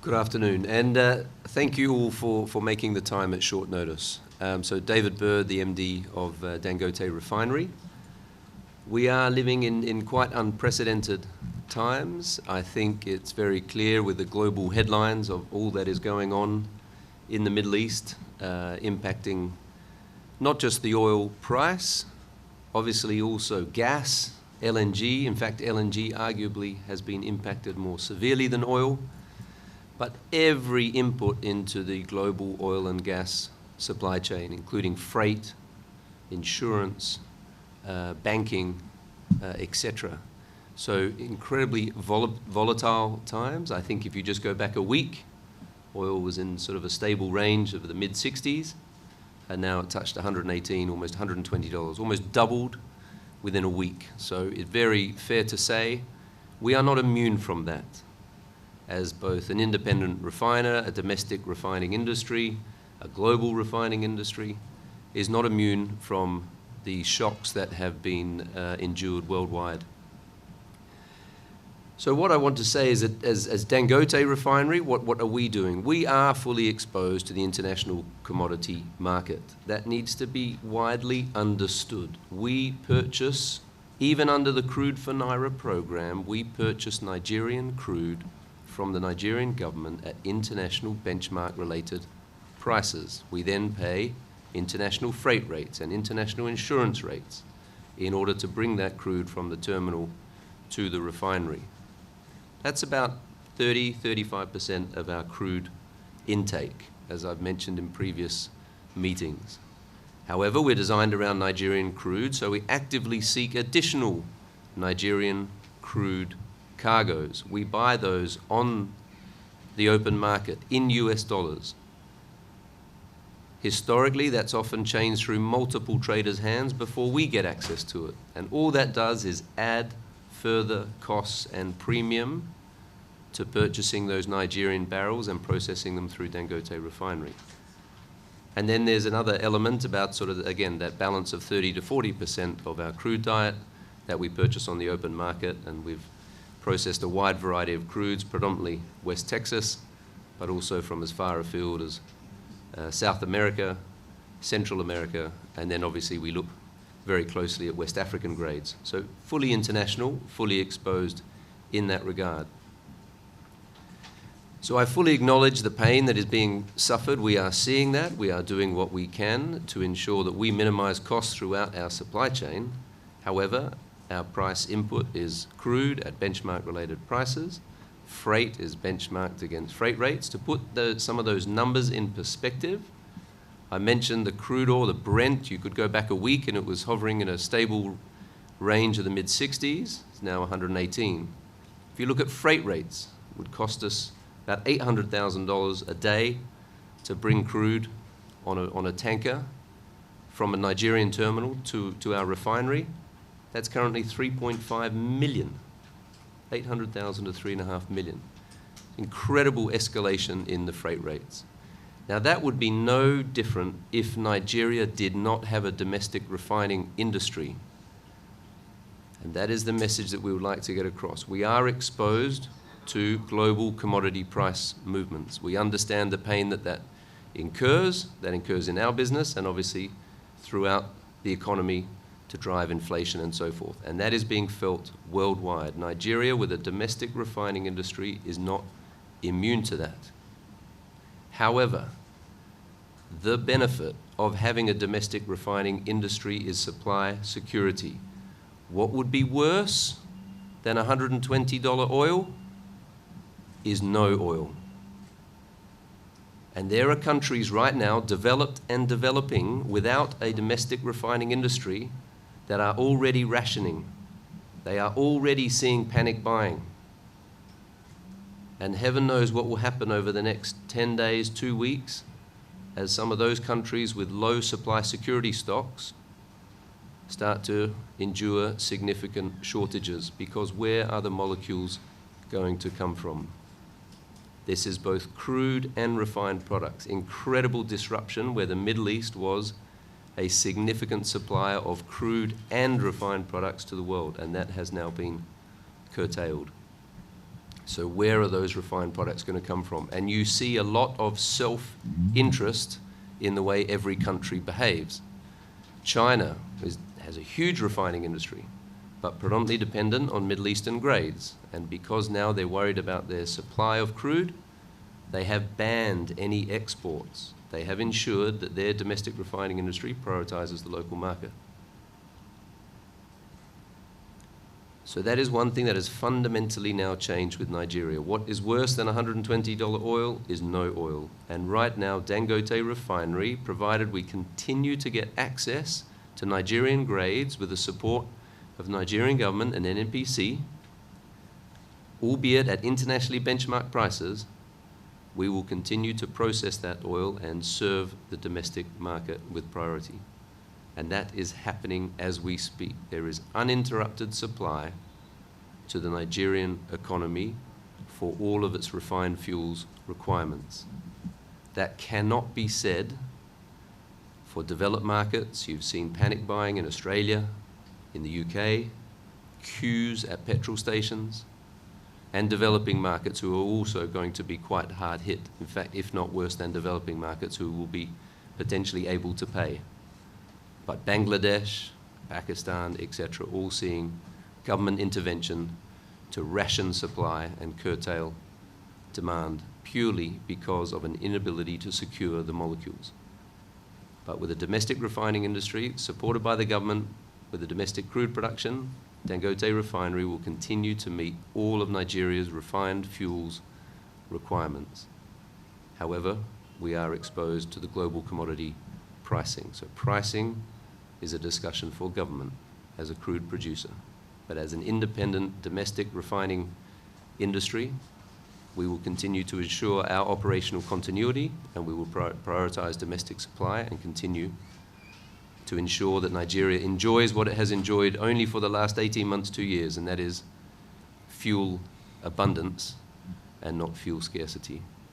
Good afternoon, and thank you all for making the time at short notice. So David Bird, the MD of Dangote Refinery. We are living in quite unprecedented times. I think it's very clear with the global headlines of all that is going on in the Middle East, impacting not just the oil price, obviously also gas, LNG. In fact, LNG arguably has been impacted more severely than oil. But every input into the global oil and gas supply chain, including freight, insurance, banking, etc. So incredibly volatile times. I think if you just go back a week, oil was in sort of a stable range of the mid-60s, and now it touched 118, almost $120, almost doubled within a week. So it's very fair to say we are not immune from that. As both an independent refiner, a domestic refining industry, a global refining industry, is not immune from the shocks that have been endured worldwide. So what I want to say is that as Dangote Refinery, what are we doing? We are fully exposed to the international commodity market. That needs to be widely understood. We purchase, even under the Crude for Naira program, we purchase Nigerian crude from the Nigerian government at international benchmark-related prices. We then pay international freight rates and international insurance rates in order to bring that crude from the terminal to the refinery. That's about 30–35% of our crude intake, as I've mentioned in previous meetings. However, we're designed around Nigerian crude, so we actively seek additional Nigerian crude cargoes. We buy those on the open market in US dollars. Historically, that's often changed through multiple traders' hands before we get access to it. And all that does is add further costs and premium to purchasing those Nigerian barrels and processing them through Dangote Refinery. And then there's another element about sort of, again, that balance of 30–40% of our crude diet that we purchase on the open market, and we've processed a wide variety of crudes, predominantly West Texas, but also from as far afield as South America, Central America, and then obviously we look very closely at West African grades. So fully international, fully exposed in that regard. So I fully acknowledge the pain that is being suffered. We are seeing that. We are doing what we can to ensure that we minimize costs throughout our supply chain. However, our price input is crude at benchmark-related prices. Freight is benchmarked against freight rates. To put some of those numbers in perspective, I mentioned the crude oil, the Brent. You could go back a week and it was hovering in a stable range of the mid-60s. It's now 118. If you look at freight rates, it would cost us about $800,000 a day to bring crude on a tanker from a Nigerian terminal to our refinery. That's currently 3.5 million, 800,000 to 3.5 million. Incredible escalation in the freight rates. Now that would be no different if Nigeria did not have a domestic refining industry. And that is the message that we would like to get across. We are exposed to global commodity price movements. We understand the pain that incurs in our business and obviously throughout the economy to drive inflation and so forth. And that is being felt worldwide. Nigeria, with a domestic refining industry, is not immune to that. However, the benefit of having a domestic refining industry is supply security. What would be worse than $120 oil is no oil. And there are countries right now, developed and developing, without a domestic refining industry that are already rationing. They are already seeing panic buying. And heaven knows what will happen over the next 10 days, 2 weeks, as some of those countries with low supply security stocks start to endure significant shortages, because where are the molecules going to come from? This is both crude and refined products. Incredible disruption where the Middle East was a significant supplier of crude and refined products to the world, and that has now been curtailed. So where are those refined products going to come from? And you see a lot of self-interest in the way every country behaves. China has a huge refining industry, but predominantly dependent on Middle Eastern grades. And because now they're worried about their supply of crude, they have banned any exports. They have ensured that their domestic refining industry prioritizes the local market. So that is one thing that has fundamentally now changed with Nigeria. What is worse than $120 oil is no oil. And right now, Dangote Refinery, provided we continue to get access to Nigerian grades with the support of the Nigerian government and NNPC, albeit at internationally benchmarked prices, we will continue to process that oil and serve the domestic market with priority. And that is happening as we speak. There is uninterrupted supply to the Nigerian economy for all of its refined fuels requirements. That cannot be said for developed markets. You've seen panic buying in Australia, in the UK, queues at petrol stations, and developing markets who are also going to be quite hard hit. In fact, if not worse than developing markets, who will be potentially able to pay. But Bangladesh, Pakistan, etc., all seeing government intervention to ration supply and curtail demand purely because of an inability to secure the molecules. But with a domestic refining industry supported by the government, with the domestic crude production, Dangote Refinery will continue to meet all of Nigeria's refined fuels requirements. However, we are exposed to the global commodity pricing. So pricing is a discussion for government as a crude producer. But as an independent domestic refining industry, we will continue to ensure our operational continuity, and we will prioritize domestic supply and continue to ensure that Nigeria enjoys what it has enjoyed only for the last 18 months, 2 years, and that is fuel abundance and not fuel scarcity.